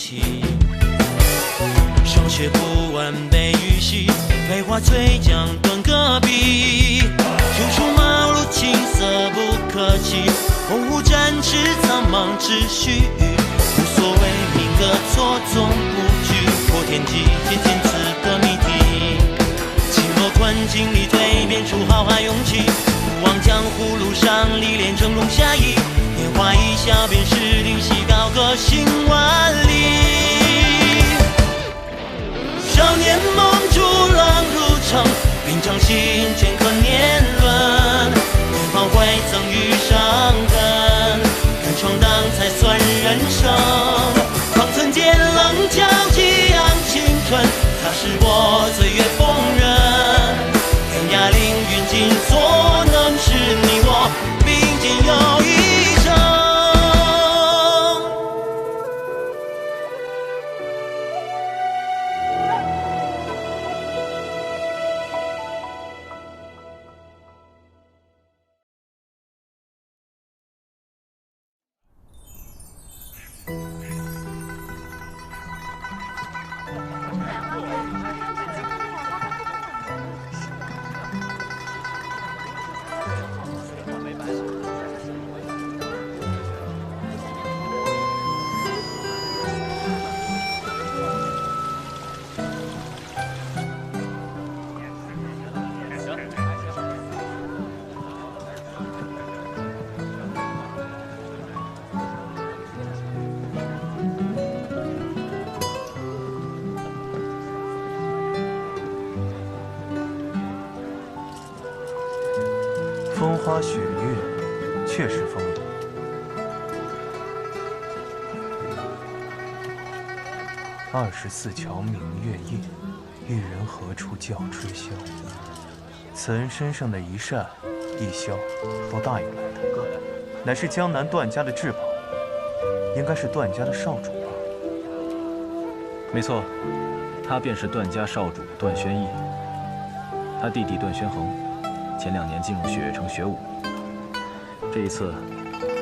气。霜雪不完被雨洗，梅花翠江断戈壁。处处茅庐青色不可及，鸿鹄展翅苍茫只须臾。无所谓命格错综不拘，破天际见天赐的谜题。轻若困境里蜕变出豪华勇气，不忘江湖路上历练峥嵘侠义。年华一笑便是灵犀，高歌行万里。少年梦逐浪入城，兵将心镌刻年轮。年华会曾遇伤痕，敢闯荡才算人生。方寸间棱角激昂青春，它是我岁月锋刃。天涯凌云尽，所能是你我并肩又一生。风花雪月，确实风流。24桥明月夜，玉人何处教吹箫？此人身上的一扇一箫，都答应来的，乃是江南段家的至宝，应该是段家的少主吧？没错，他便是段家少主段宣义。他弟弟段宣衡，前2年进入雪月城学武。这一次，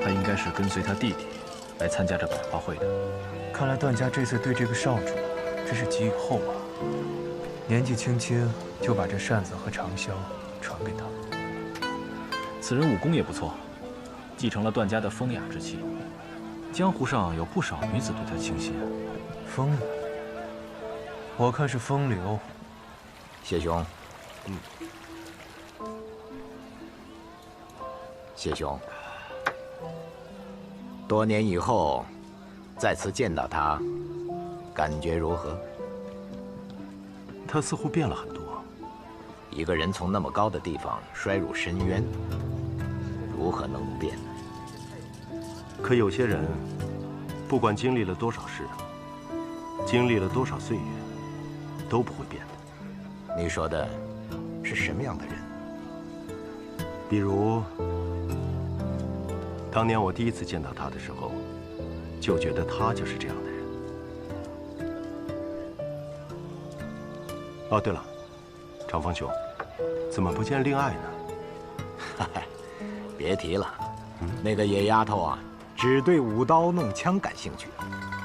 他应该是跟随他弟弟来参加这百花会的。看来段家这次对这个少主真是寄予厚望，年纪轻轻就把这扇子和长箫传给他。此人武功也不错，继承了段家的风雅之气。江湖上有不少女子对他倾心。风雅，我看是风流。谢兄，谢兄，多年以后再次见到他，感觉如何？他似乎变了很多。一个人从那么高的地方摔入深渊，如何能不变呢？可有些人，不管经历了多少事，经历了多少岁月，都不会变的。你说的是什么样的人？比如，当年我第一次见到他的时候，就觉得他就是这样的人。哦，对了，长风兄，怎么不见令爱呢？嗨，别提了，那个野丫头啊，只对舞刀弄枪感兴趣，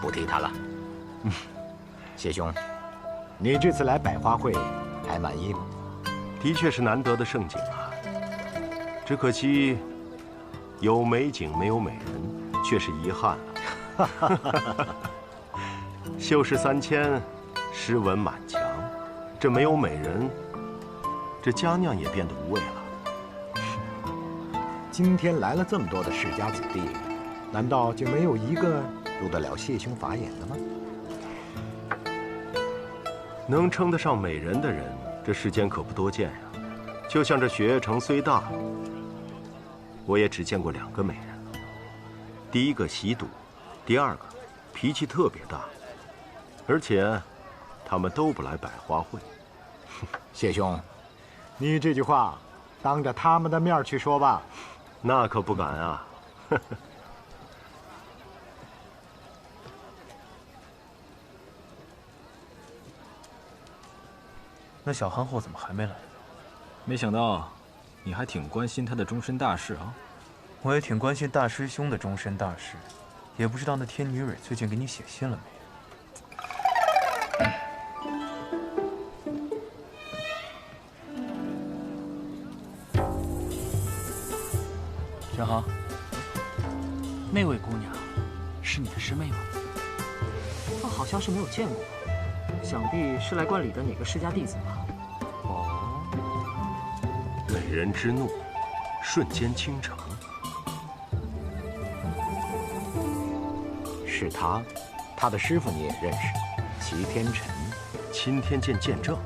不提她了。谢兄，你这次来百花会还满意吗？的确是难得的盛景啊，只可惜有美景没有美人，却是遗憾了。秀士3000，诗文满墙，这没有美人，这佳酿也变得无味了。今天来了这么多的世家子弟，难道就没有一个入得了谢兄法眼的吗？能称得上美人的人，这世间可不多见呀。就像这雪月城虽大，我也只见过2个美人。第一个喜赌，第2个脾气特别大，而且他们都不来百花会。谢兄，你这句话当着他们的面去说吧。那可不敢啊。那小憨货怎么还没来？没想到，你还挺关心他的终身大事啊。我也挺关心大师兄的终身大事，也不知道那天女蕊最近给你写信了没？那位姑娘是你的师妹吗？我好像是没有见过，想必是来观礼的哪个世家弟子吧。哦，美人之怒，瞬间倾城。是他，他的师傅你也认识，齐天辰。钦天监见证，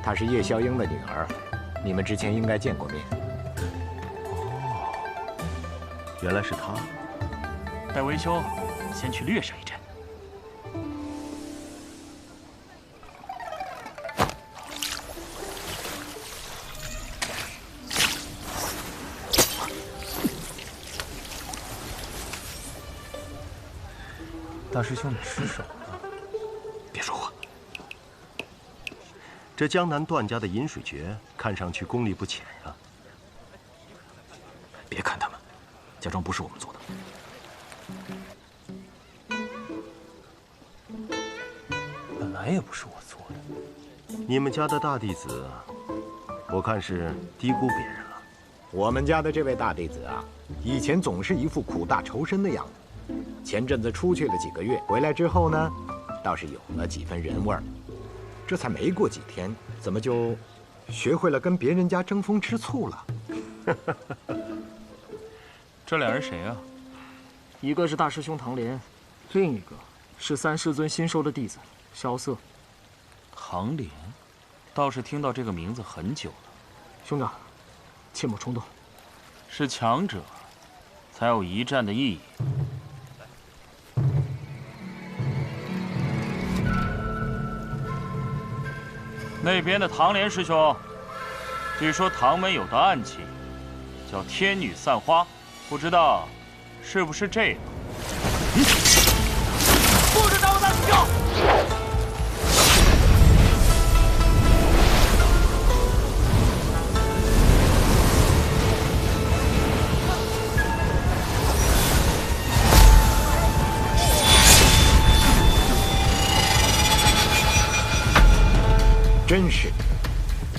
她是叶萧英的女儿，你们之前应该见过面。原来是他。待为兄先去略上一阵。大师兄，你失手了。别说话。这江南段家的饮水诀，看上去功力不浅呀。别看他们，假装不是我们做的。本来也不是我做的。你们家的大弟子，我看是低估别人了。我们家的这位大弟子啊，以前总是一副苦大仇深的样子。前阵子出去了几个月，回来之后呢，倒是有了几分人味儿。这才没过几天，怎么就学会了跟别人家争风吃醋了？这两人谁啊？一个是大师兄唐莲，另一个是三师尊新收的弟子萧瑟。唐莲，倒是听到这个名字很久了。兄长，切莫冲动。是强者，才有一战的意义。那边的唐莲师兄，据说唐门有道暗器，叫天女散花，不知道是不是这个？不准打我大师兄！真是，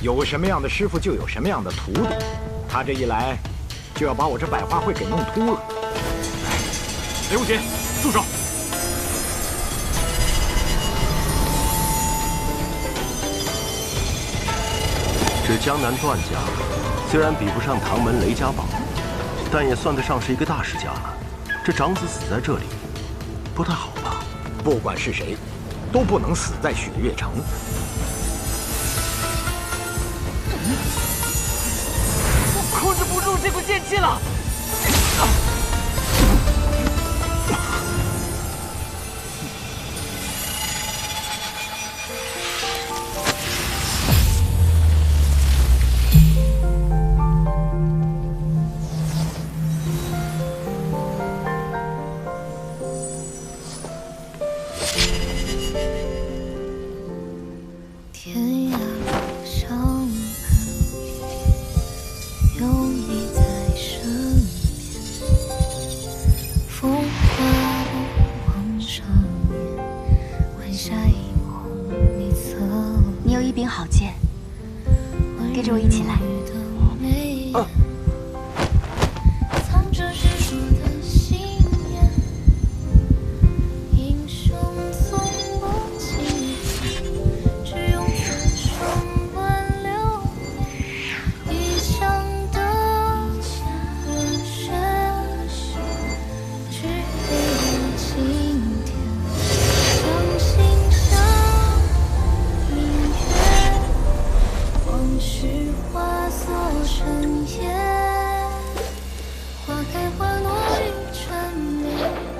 有什么样的师傅就有什么样的徒弟。他这一来，就要把我这百花会给弄秃了。雷无绝，住手！这江南段家虽然比不上唐门雷家堡，但也算得上是一个大世家了。这长子死在这里，不太好吧？不管是谁，都不能死在雪月城。我控制不住这股剑气了。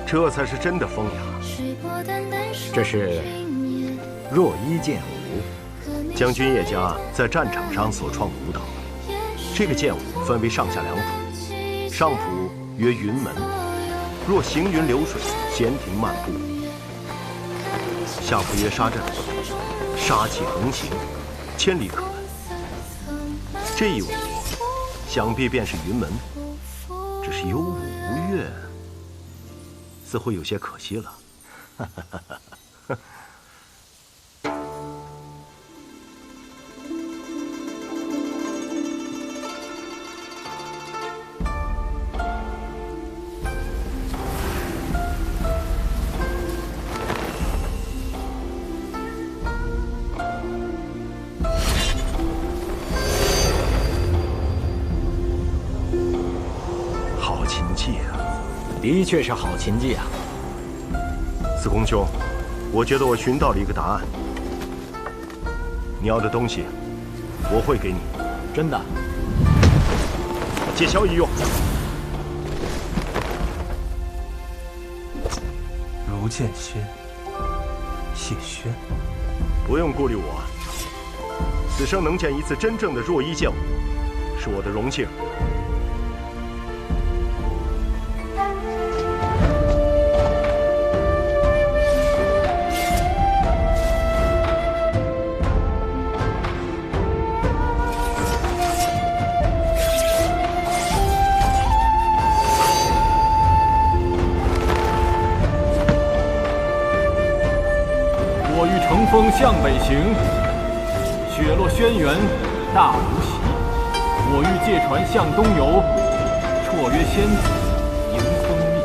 这才是真的风雅。这是若一剑舞，将军叶家在战场上所创的舞蹈。这个剑舞分为上下两谱，上谱曰云门，若行云流水，闲庭漫步；下谱曰杀阵，杀气横行，千里可闻。这一舞，想必便是云门，只是有舞无乐。似乎有些可惜了。的确是好琴技啊。司空兄，我觉得我寻到了一个答案。你要的东西，我会给你。真的？借萧一用。如剑仙，谢轩。不用顾虑我，此生能见一次真正的若一剑舞，是我的荣幸。乘风向北行，雪落轩辕大无席。我欲借船向东游，绰约仙子迎风觅。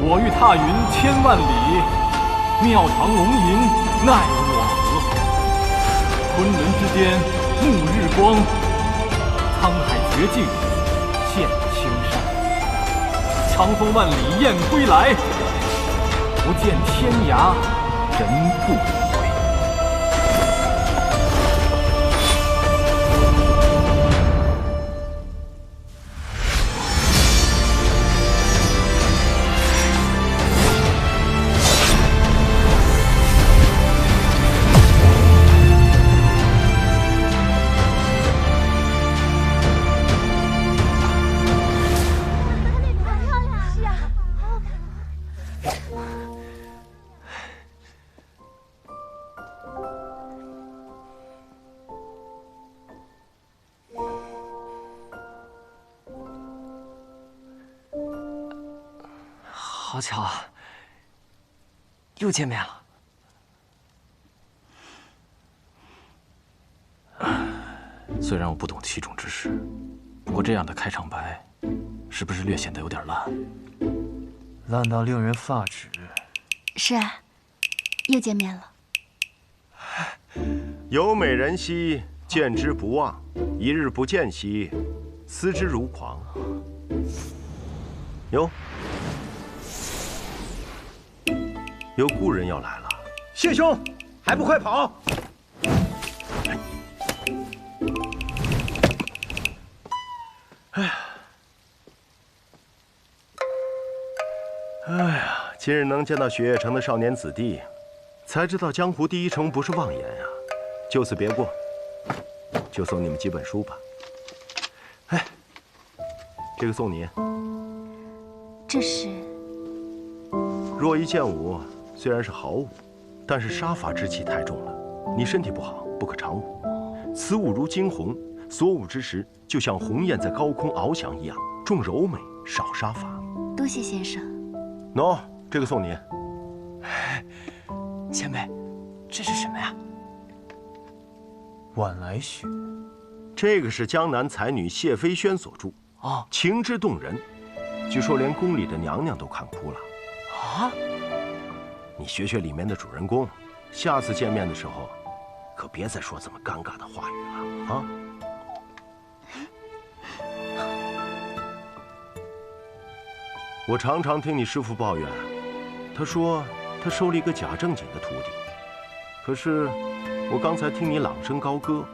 我欲踏云千万里，庙堂龙吟奈我何？昆仑之巅沐日光，沧海绝境见青山。长风万里雁归来，不见天涯人不回。好巧啊，又见面了。虽然我不懂其中之事，不过这样的开场白，是不是略显得有点烂？烂到令人发指。是啊，又见面了。有美人兮，见之不忘；一日不见兮，思之如狂。哟，有故人要来了。谢兄，还不快跑！哎呀，今日能见到雪月城的少年子弟，才知道江湖第一城不是妄言呀。就此别过，就送你们几本书吧。哎，这个送你。这是若一剑舞虽然是好舞，但是杀伐之气太重了，你身体不好，不可常舞。此舞如惊鸿，所舞之时，就像鸿雁在高空翱翔一样，重柔美，少杀伐。多谢先生。喏，这个送你。前辈，这是什么呀？晚来雪。这个是江南才女谢飞轩所著，哦，情之动人，据说连宫里的娘娘都看哭了。啊？你学学里面的主人公，下次见面的时候，可别再说这么尴尬的话语了啊！我常常听你师父抱怨，他说他收了一个假正经的徒弟，可是我刚才听你朗声高歌，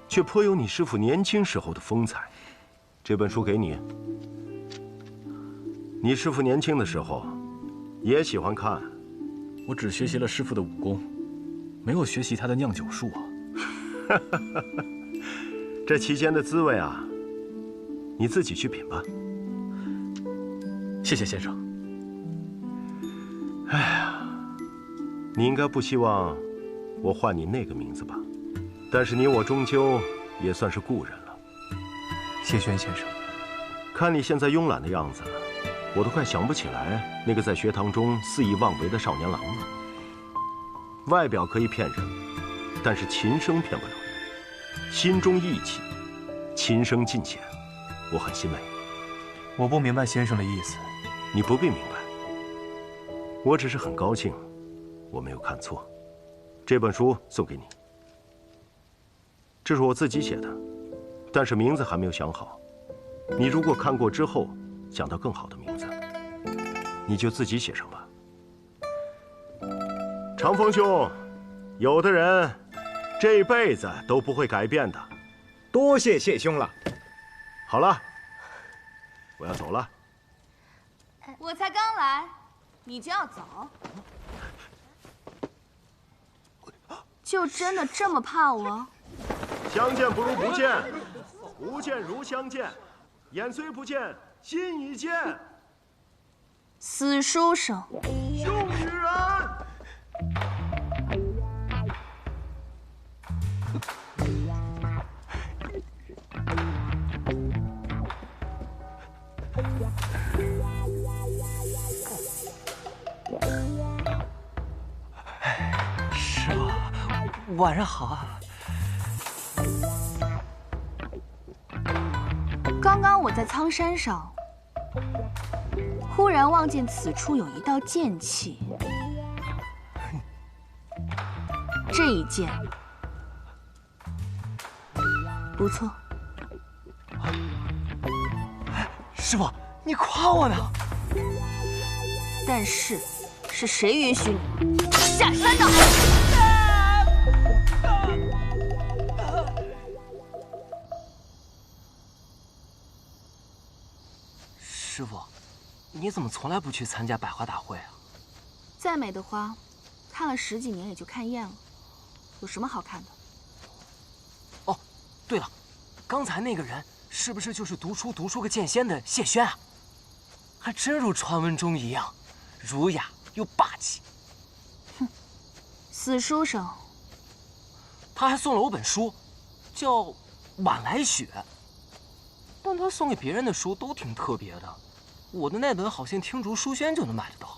却颇有你师父年轻时候的风采。这本书给你，你师父年轻的时候也喜欢看。我只学习了师父的武功，没有学习他的酿酒术啊。这其间的滋味啊，你自己去品吧。谢谢先生。哎呀，你应该不希望我唤你那个名字吧？但是你我终究也算是故人了。谢轩先生，看你现在慵懒的样子，我都快想不起来那个在学堂中肆意妄为的少年郎了。外表可以骗人，但是琴声骗不了人。心中意气，琴声尽显，我很欣慰。我不明白先生的意思。你不必明白，我只是很高兴，我没有看错。这本书送给你，这是我自己写的，但是名字还没有想好。你如果看过之后想到更好的名字，你就自己写上吧。长风兄，有的人这辈子都不会改变的。多谢谢兄了。好了，我要走了。我才刚来，你就要走？就真的这么怕我？相见不如不见，不见如相见，眼虽不见，心已见。死书生，凶女人！师傅，晚上好啊。刚刚我在苍山上，忽然望见此处有一道剑气，这一剑不错。师傅，你夸我呢？但是，是谁允许你下山的？师傅，你怎么从来不去参加百花大会啊？再美的花，看了10几年也就看厌了，有什么好看的？哦，对了，刚才那个人是不是就是读出个剑仙的谢轩啊？还真如传闻中一样，儒雅又霸气。哼，死书生。他还送了我本书，叫《晚来雪》，但他送给别人的书都挺特别的，我的那本好像听竹书轩就能买得到。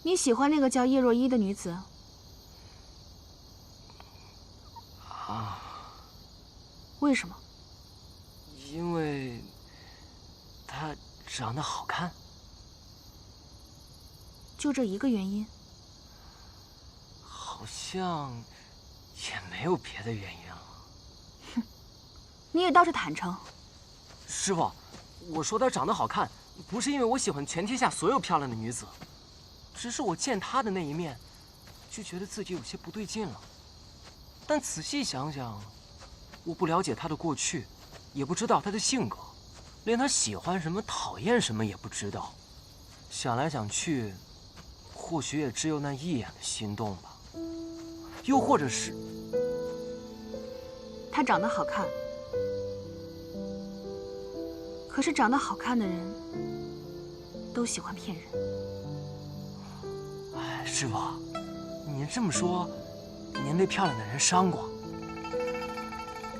你喜欢那个叫叶若依的女子？啊？为什么？因为她长得好看。就这一个原因？好像也没有别的原因了。哼，你也倒是坦诚。师傅，我说她长得好看，不是因为我喜欢全天下所有漂亮的女子，只是我见她的那一面，就觉得自己有些不对劲了。但仔细想想，我不了解她的过去，也不知道她的性格，连她喜欢什么、讨厌什么也不知道。想来想去，或许也只有那一眼的心动吧。又或者是，她长得好看，可是长得好看的人都喜欢骗人。哎，师傅，您这么说，您被漂亮的人伤过？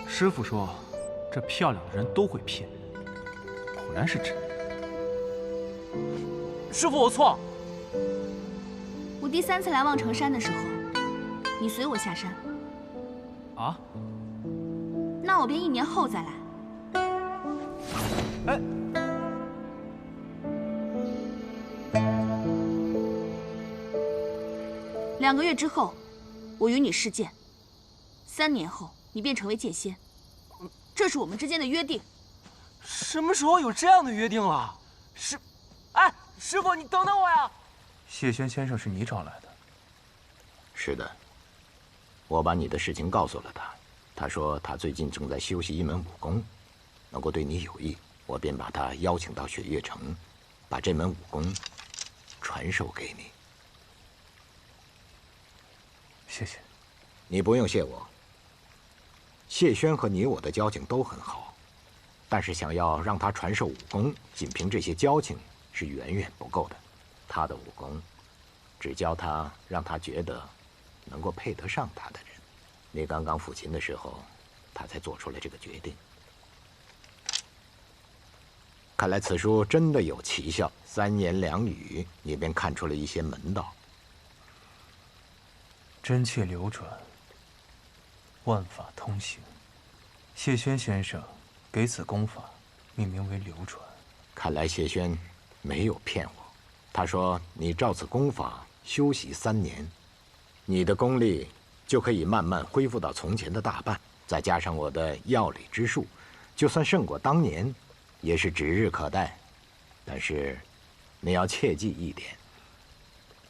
师傅说，这漂亮的人都会骗人，果然是真的。师傅，我错了。我第3次来望城山的时候，你随我下山。啊？那我便1年后再来。哎。2个月之后，我与你试剑。3年后，你便成为剑仙。这是我们之间的约定。什么时候有这样的约定了？哎，师傅，你等等我呀！谢轩先生是你找来的？是的，我把你的事情告诉了他。他说他最近正在修习一门武功，能够对你有益，我便把他邀请到雪月城，把这门武功传授给你。谢谢。你不用谢我。谢轩和你我的交情都很好，但是想要让他传授武功，仅凭这些交情是远远不够的。他的武功，只教他让他觉得能够配得上他的人。你刚刚抚琴的时候，他才做出了这个决定。看来此书真的有奇效，3言2语，你便看出了一些门道。真切流转，万法通行。谢轩先生给此功法命名为流转。看来谢轩没有骗我，他说你照此功法修习3年，你的功力就可以慢慢恢复到从前的大半，再加上我的药理之术，就算胜过当年，也是指日可待。但是，你要切记一点。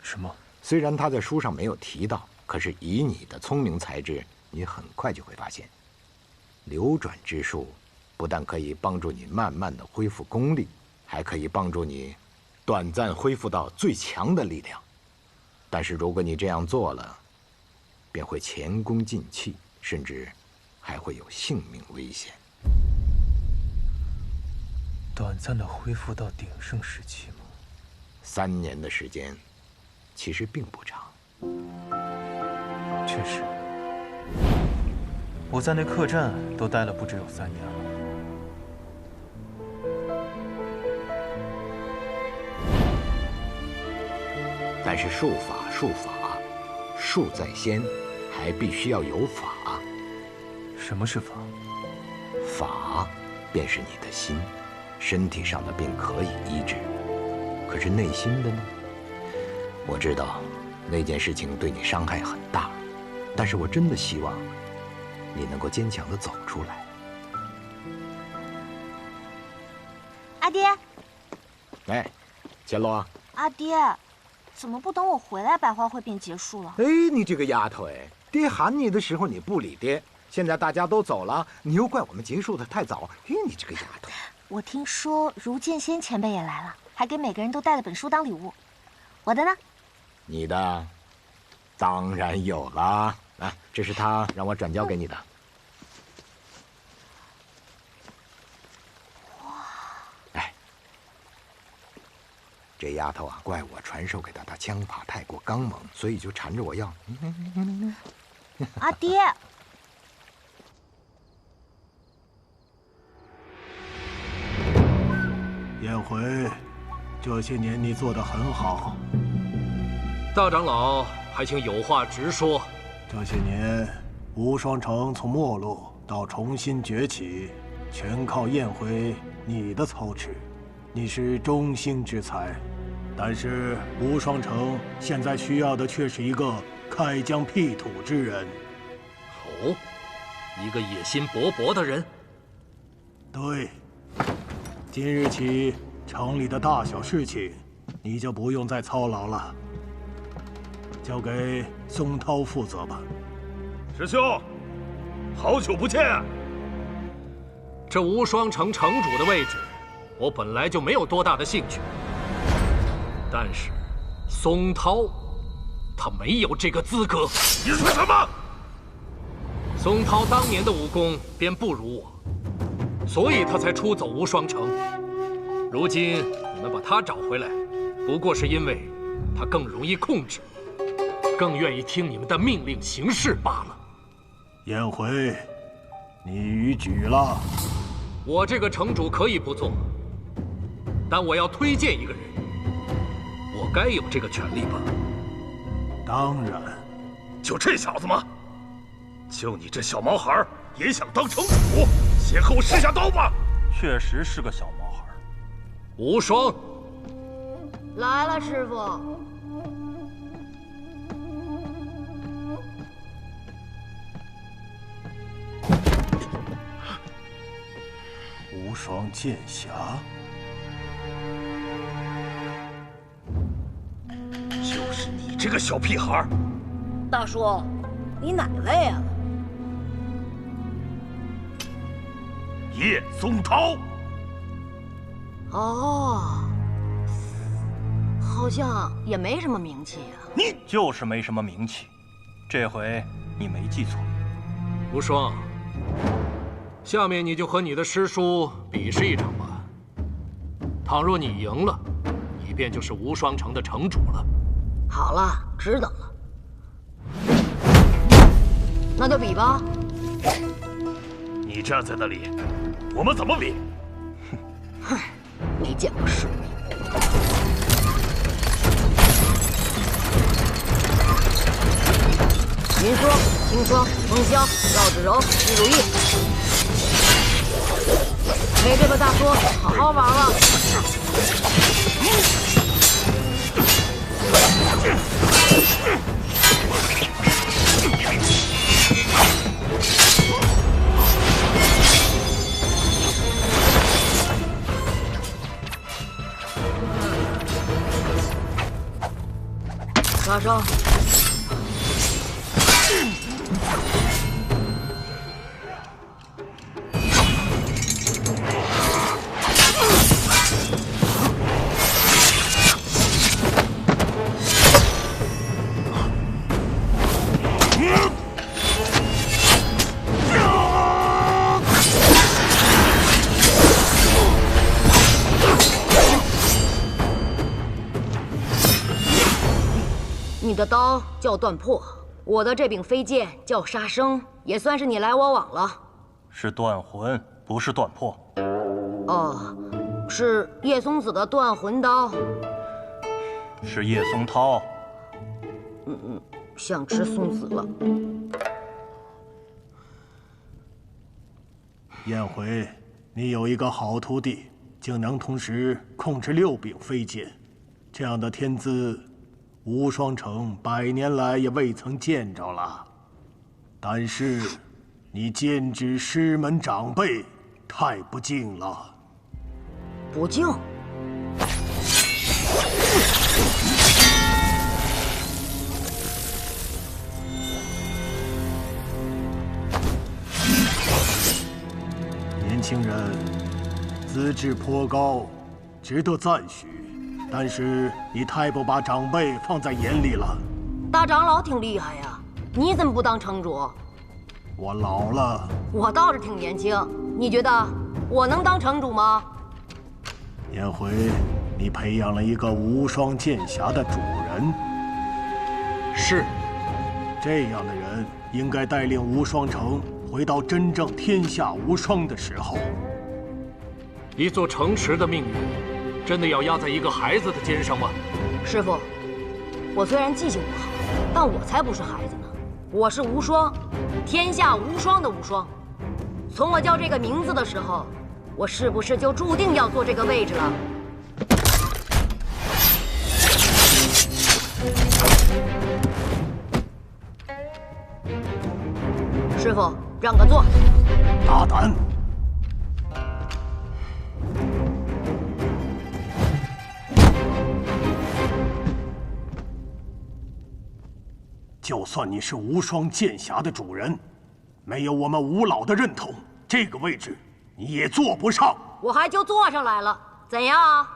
什么？虽然他在书上没有提到，可是以你的聪明才智，你很快就会发现，流转之术不但可以帮助你慢慢的恢复功力，还可以帮助你短暂恢复到最强的力量。但是如果你这样做了，便会前功尽弃，甚至还会有性命危险。短暂的恢复到鼎盛时期吗？3年的时间，其实并不长。确实，我在那客栈都待了不只有3年了。但是术法，术在先，还必须要有法。什么是法？法便是你的心，身体上的病可以医治，可是内心的呢？我知道那件事情对你伤害很大，但是我真的希望你能够坚强地走出来。阿爹，哎，伽罗。阿爹，怎么不等我回来，百花会便结束了？哎，你这个丫头哎，爹喊你的时候你不理爹，现在大家都走了，你又怪我们结束的太早。哎，你这个丫头！我听说如剑仙前辈也来了，还给每个人都带了本书当礼物。我的呢？你的，当然有了。啊，这是他让我转交给你的。哇！哎，这丫头啊，怪我传授给她的枪法太过刚猛，所以就缠着我要。阿爹。燕回，这些年你做得很好。大长老，还请有话直说。这些年，无双城从没落到重新崛起，全靠燕回你的操持。你是中兴之才，但是无双城现在需要的却是一个开疆辟土之人。哦，一个野心勃勃的人。对。今日起，城里的大小事情，你就不用再操劳了，交给松涛负责吧。师兄，好久不见啊！这无双城城主的位置，我本来就没有多大的兴趣。但是，松涛，他没有这个资格。你说什么？松涛当年的武功便不如我。所以他才出走无双城。如今你们把他找回来，不过是因为他更容易控制，更愿意听你们的命令行事罢了。燕回，你逾矩了。我这个城主可以不做，但我要推荐一个人，我该有这个权利吧？当然。就这小子吗？就你这小毛孩也想当城主？先和我试下刀吧！确实是个小毛孩。无双，来了，师傅。无双剑侠，就是你这个小屁孩。大叔，你哪位啊？叶松涛。哦，好像也没什么名气呀。你就是没什么名气，这回你没记错。无双，下面你就和你的师叔比试一场吧。倘若你赢了，你便就是无双城的城主了。好了，知道了。那就比吧。你站在那里，我们怎么比？哼，没见过世面。云霜、清霜、风香、绕指柔、玉如意，陪这个大叔好好玩玩。杀伤。你的刀叫断破，我的这柄飞剑叫杀生，也算是你来我往了。是断魂，不是断破。哦，是叶松子的断魂刀。是叶松涛。想吃松子了。燕回，你有一个好徒弟，竟能同时控制6柄飞剑，这样的天资，无双城100年来也未曾见着了。但是，你剑指师门长辈，太不敬了。不敬？年轻人，资质颇高，值得赞许。但是你太不把长辈放在眼里了。大长老挺厉害呀，你怎么不当城主？我老了。我倒是挺年轻，你觉得我能当城主吗？燕回，你培养了一个无双剑侠的主人。是。这样的人应该带领无双城回到真正天下无双的时候。一座城池的命运，真的要压在一个孩子的肩上吗？师傅，我虽然记性不好，但我才不是孩子呢。我是无双，天下无双的无双。从我叫这个名字的时候，我是不是就注定要坐这个位置了？师傅，让个座。大胆！就算你是无双剑侠的主人，没有我们吴老的认同，这个位置你也坐不上。我还就坐上来了，怎样啊？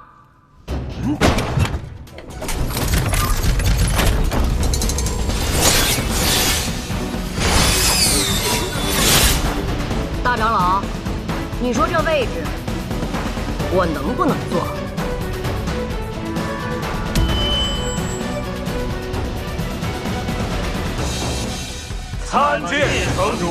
大长老，你说这位置我能不能坐？参见城主。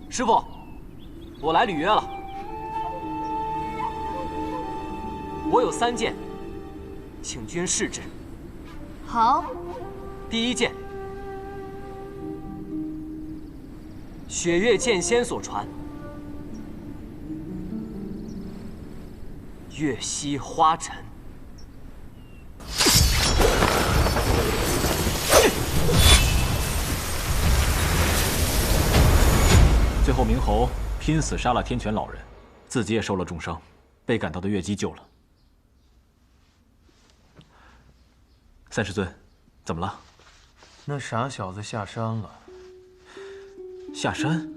师傅，我来履约了。我有3件，请君试之。好。第一件，雪月剑仙所传，月溪花尘。最后，明侯拼死杀了天泉老人，自己也受了重伤，被赶到的月姬救了。3师尊，怎么了？那傻小子下山了。下山？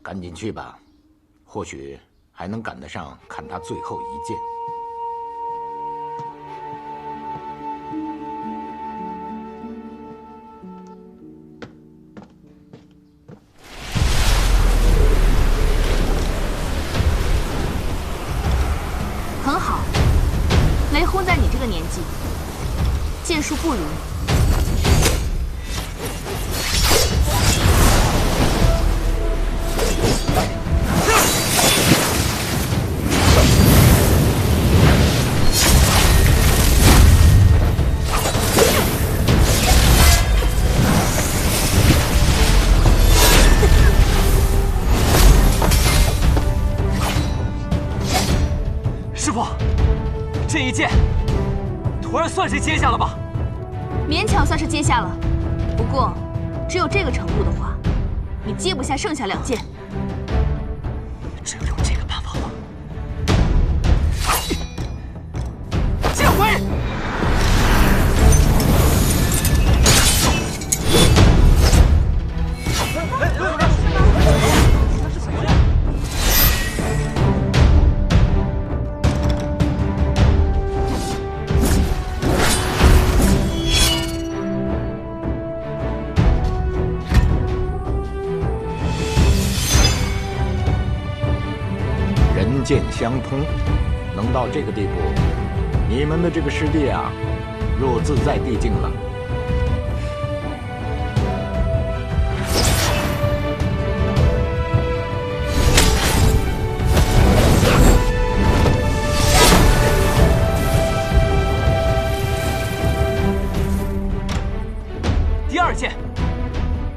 赶紧去吧，或许还能赶得上看他最后一剑。很好，雷轰在你这个年纪，剑术不如你。剑，徒儿算是接下了吧？勉强算是接下了，不过只有这个程度的话，你接不下剩下2剑。只有用这个办法了。剑回！人剑相通，能到这个地步，你们的这个师弟啊，入自在地境了。第2剑，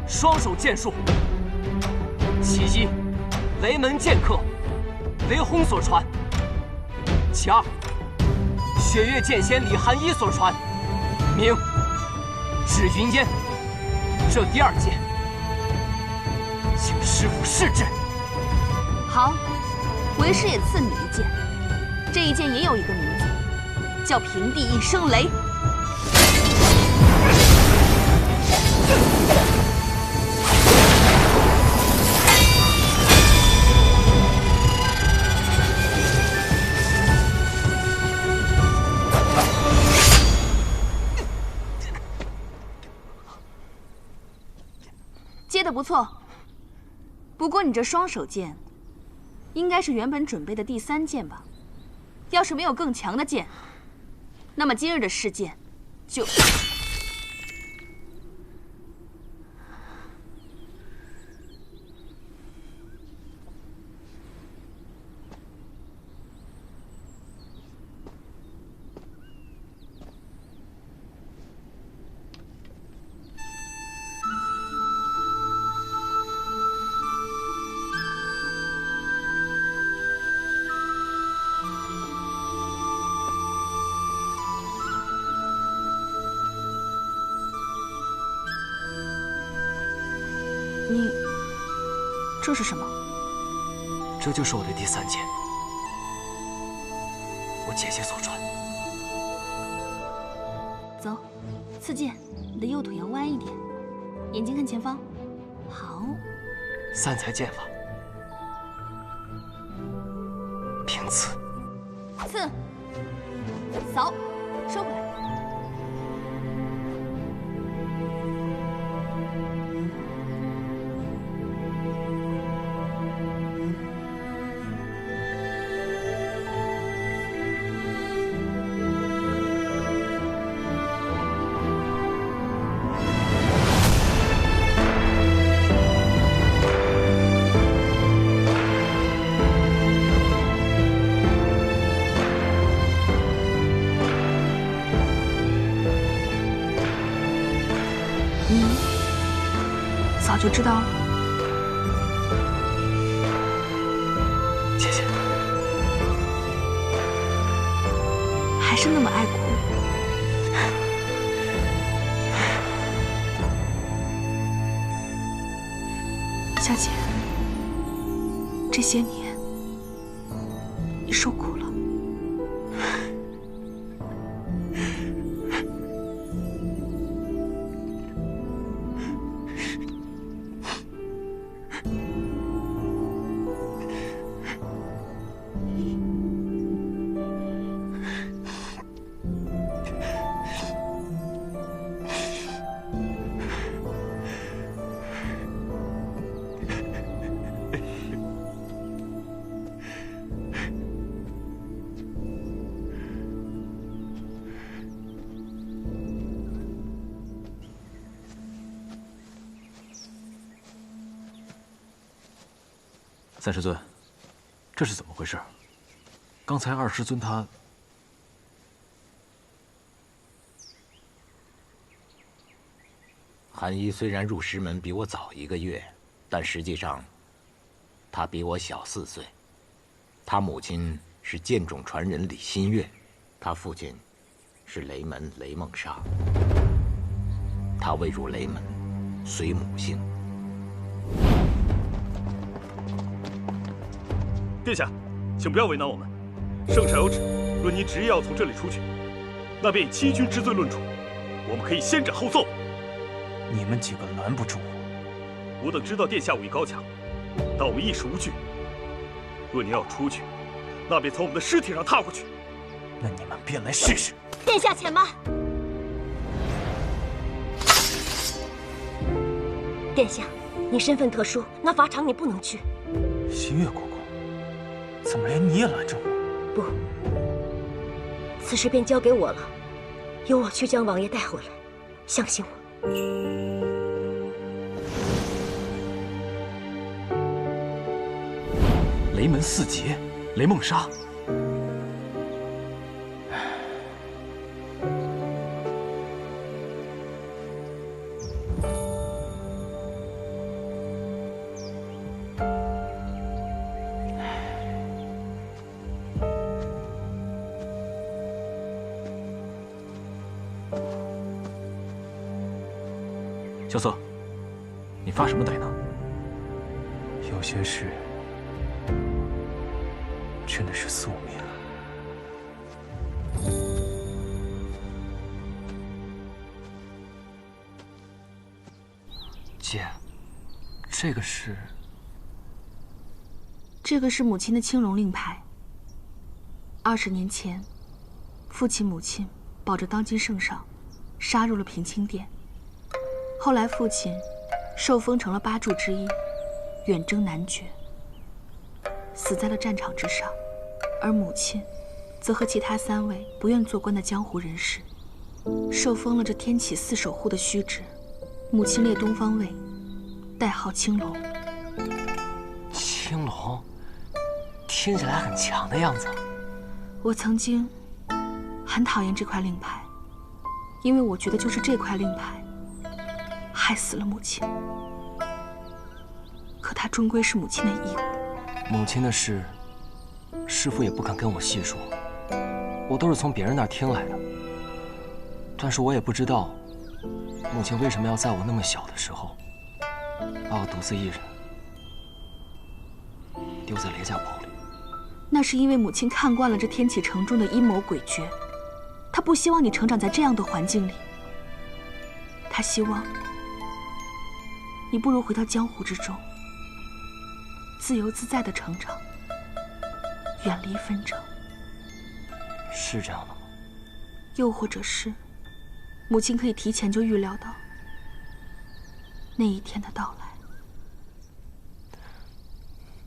双手剑术。其一，雷门剑客，雷轰所传；其2，雪月剑仙李寒一所传，名指云烟。这第2剑，请师傅试之。好，为师也赐你一剑。这一剑也有一个名字，叫平地一声雷。接得不错，不过你这双手剑，应该是原本准备的第3剑吧？要是没有更强的剑，那么今日的事件就……你这是什么？这就是我的第3剑，我姐姐所传。走，刺剑，你的右腿要弯一点，眼睛看前方。好。3才剑法，平刺。刺。扫，收回来。早就知道了，谢谢。还是那么爱哭。小姐，这些年你受苦了。3师尊，这是怎么回事？刚才2师尊他……韩一虽然入师门比我早1个月，但实际上，他比我小4岁。他母亲是剑种传人李新月，他父亲是雷门雷梦沙，他未入雷门，随母姓。殿下，请不要为难我们。圣上有旨，若您执意要从这里出去，那便以欺君之罪论处。我们可以先斩后奏。你们几个拦不住我。吾等知道殿下武艺高强，但我们一时无惧。若您要出去，那便从我们的尸体上踏过去。那你们便来试试。殿下且慢。殿下，你身份特殊，那法场你不能去。新月姑姑，怎么连你也拦着我？不，此事便交给我了，由我去将王爷带回来。相信我。雷门四杰，雷梦沙。萧瑟，你发什么呆呢？有些事真的是宿命。姐，这个是……这个是母亲的青龙令牌。20年前，父亲母亲保着当今圣上，杀入了平清殿。后来父亲受封成了8柱之一，远征南绝，死在了战场之上。而母亲则和其他3位不愿做官的江湖人士，受封了这天启4守护的虚职。母亲列东方卫，代号青龙。青龙，听起来很强的样子。我曾经很讨厌这块令牌，因为我觉得就是这块令牌害死了母亲。可它终归是母亲的义务。母亲的事，师父也不肯跟我细说，我都是从别人那儿听来的。但是我也不知道，母亲为什么要在我那么小的时候，把我独自一人丢在雷家堡里。那是因为母亲看惯了这天启城中的阴谋诡谲，她不希望你成长在这样的环境里。她希望你不如回到江湖之中，自由自在的成长，远离纷争。是这样的吗？又或者是，母亲可以提前就预料到那一天的到来。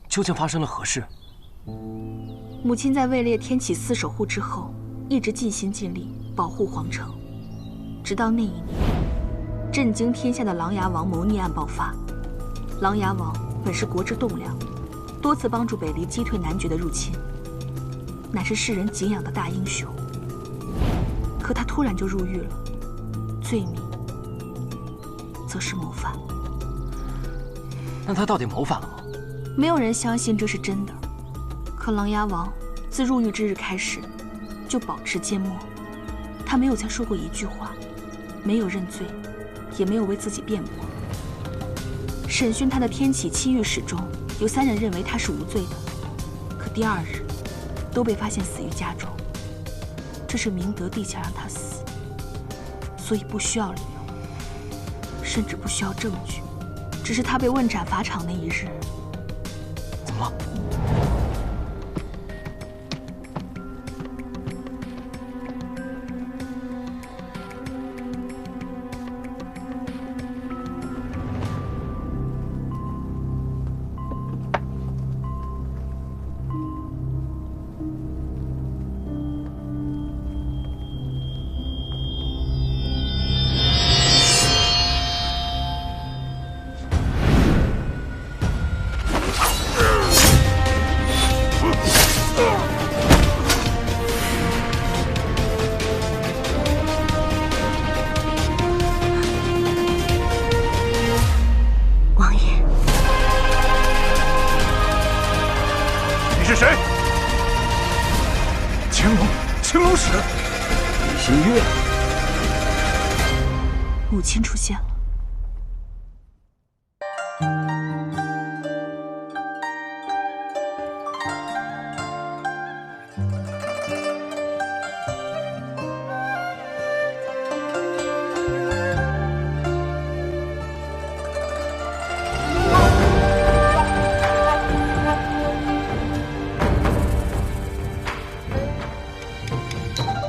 究竟发生了何事？母亲在位列天启4守护之后，一直尽心尽力保护皇城，直到那一年，震惊天下的琅琊王谋逆案爆发。琅琊王本是国之栋梁，多次帮助北离击退南绝的入侵，乃是世人敬仰的大英雄。可他突然就入狱了，罪名则是谋反。那他到底谋反了吗？没有人相信这是真的。可琅琊王自入狱之日开始，就保持缄默，他没有再说过一句话，没有认罪，也没有为自己辩驳。审讯他的天启7御史中，有3人认为他是无罪的，可第2日都被发现死于家中。这是明德帝想让他死，所以不需要理由，甚至不需要证据，只是他被问斩法场那一日。怎么了？星月。母亲出现了。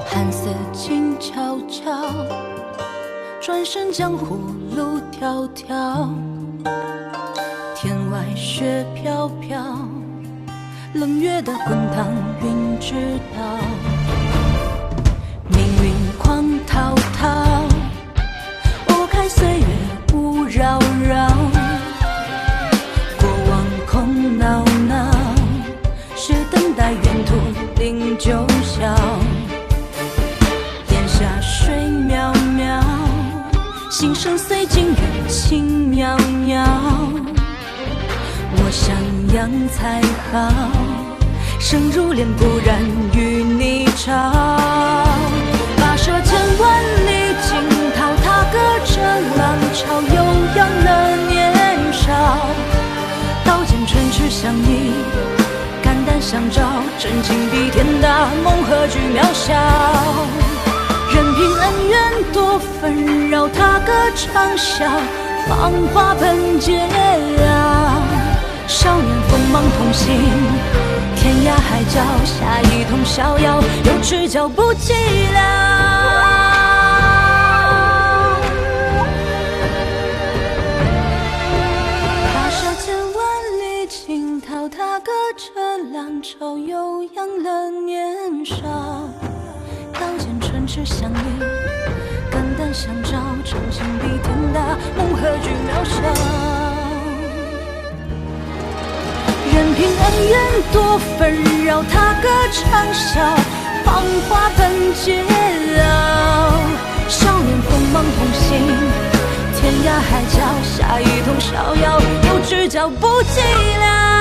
寒色静悄悄，转身江湖路迢迢。天外雪飘飘，冷月的滚烫云知道。命运狂滔滔，拨开岁月雾绕绕。过往空闹闹，是等待远途零九霄。下水渺渺，心声随景远轻渺渺。我想养才好，生如莲不染与你潮。跋涉千万里惊涛，踏歌着浪潮，悠扬了年少。刀剑唇齿相依，肝胆相照，真情比天大，梦何惧渺小。任凭恩怨多纷扰，踏歌长啸，芳华喷桀骜。少年锋芒同行，天涯海角，下一通逍遥，有只脚不寂寥。跋涉千万里惊涛，踏歌着浪潮，悠扬了年少。刀剑唇齿相依，肝胆相照，真情比天大，梦何惧渺小。任凭恩怨多纷扰，踏歌长啸，芳华喷桀骜。少年锋芒同行，天涯海角，下一通逍遥，有只脚不寂寥。